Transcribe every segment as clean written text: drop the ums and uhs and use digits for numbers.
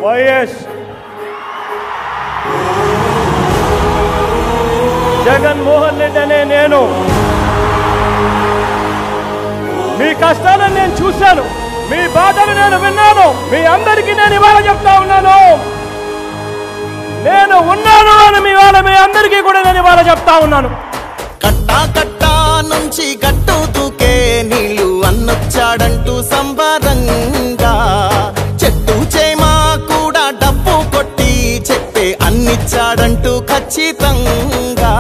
YS Jaganmohan Reddy అనే నేను మీ కష్టాలను నేను చూశాను, మీ బాధలు నేను విన్నాను. మీ అందరికీ నేను ఇవాళ చెప్తా ఉన్నాను, నేను ఉన్నాను అని మీ అందరికీ కూడా నేను ఇవాళ చెప్తా ఉన్నాను. కట్టా కట్టా నుంచి గట్టు దూకే నీళ్లు అన్నొచ్చాడంటూ సంబరంగా, చెట్టు చేమా కూడా డప్పు కొట్టి చెప్పే అన్నిచ్చాడంటూ ఖచ్చితంగా.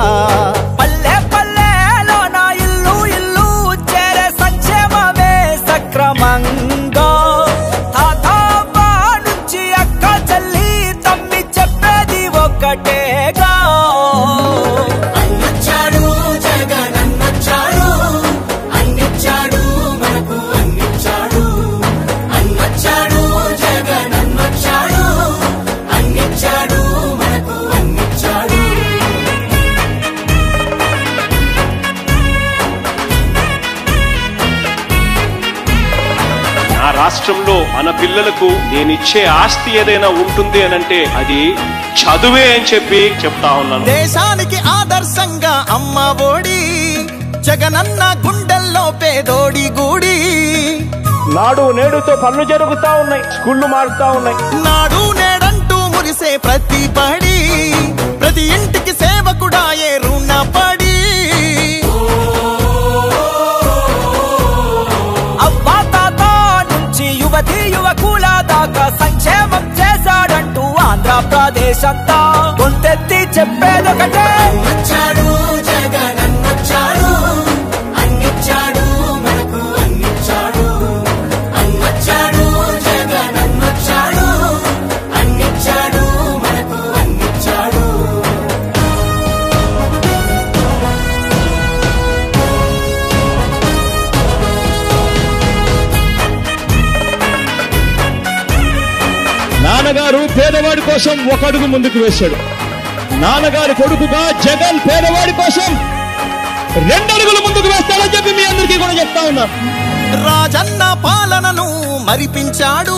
పల్లె పల్లెలో నా ఇల్లు ఇల్లు చేరే సంక్షేమమే సక్రమంగా, తాతవ్వ నుంచి అక్క చెల్లి తమ్మి చెప్పేది ఒక్కటేగా. అన్నొచ్చాడు జగన్ అన్నొచ్చాడు, అన్నిచ్చాడు మనకు అన్నిచ్చాడు. అన్నొచ్చాడు జగన్ అన్నొచ్చాడు, అన్నిచ్చాడు మనకు అన్నిచ్చాడు. నా రాష్ట్రంలో మన పిల్లలకు నేనిచ్చే ఆస్తి ఏదైనా ఉంటుంది అనంటే అది చదువే అని చెప్పి చెప్తా ఉన్నాను. దేశానికి ఆదర్శంగా అమ్మ ఒడి, జగనన్న గుండెల్లో పేదోడి గుడి. నాడు నేడుతో పనులు జరుగుతా ఉన్నాయి, స్కూళ్లు మారుతా ఉన్నాయి. నాడు నేడంటూ మురిసే ప్రతి బడి, ప్రతి ఇంటికి సేవకుడాయే రుణపడి. అవ్వా తాత నుంచి యువతి యువకుల దాకా సంక్షేమం చేశాడంటూ ఆంధ్రప్రదేశ్ అంతా గొంతెత్తి చెప్పేదొకటే. అన్నొచ్చాడు జగన్ అన్నొచ్చాడు, అన్నిచ్చాడు మనకు అన్నిచ్చాడు. అన్నొచ్చాడు జగన్ అన్నొచ్చాడు, అన్నిచ్చాడు మనకు అన్నిచ్చాడు. నాన్నగారు పేదవాడి కోసం ఒక అడుగు ముందుకు వేశాడు. నాన్నగారి కొడుకుగా జగన్ పేదవాడి కోసం 2 అడుగులు ముందుకు వేస్తాడని చెప్పి మీ అందరికీ కూడా చెప్తా ఉన్నారు. రాజన్న పాలనను మరిపించాడు,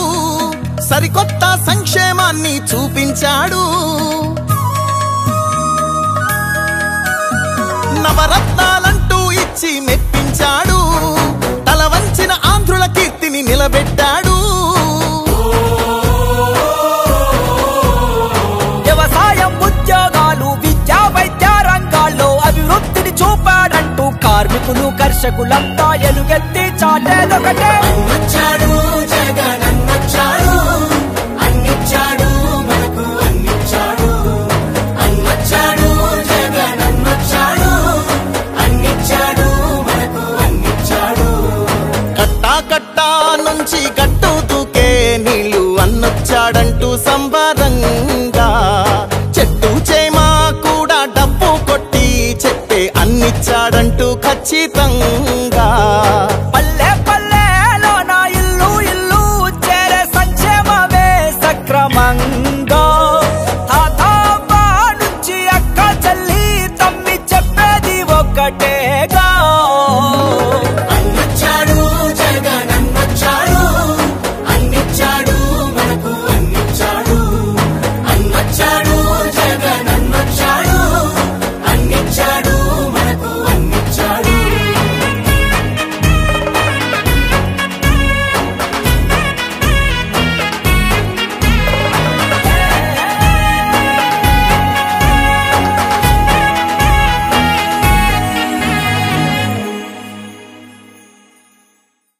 సరికొత్త సంక్షేమాన్ని చూపించాడు. నవరత్నాలంటూ ఇచ్చి మెప్పించాడు, తల వంచిన ఆంధ్రుల కీర్తిని నిలబెట్టాడు. వ్యవసాయం ఉద్యోగాలు విద్యా వైద్య రంగాల్లో అభివృద్ధిని చూపాడంటూ కార్మికులు కర్షకులంతా ఎలుగెత్తి చాటేదొకటే. అన్నొచ్చాడు జగన్ అన్నొచ్చాడు, అన్నిచ్చాడు మనకు అన్నిచ్చాడు. అన్నొచ్చాడు జగన్ అన్నొచ్చాడు, అన్నిచ్చాడు మనకు అన్నిచ్చాడు. కట్టా కట్టా నుంచి గట్టు దూకే నీళ్లు అన్నొచ్చాడంటూ సంబరంగా, చెట్టు చేమా కూడా డప్పు కొట్టి చెప్పే అన్నిచ్చాడంటూ ఖచ్చితంగా. పల్లె పల్లెలో నా ఇల్లు ఇల్లు చేరే సంక్షేమమే సక్రమంగా.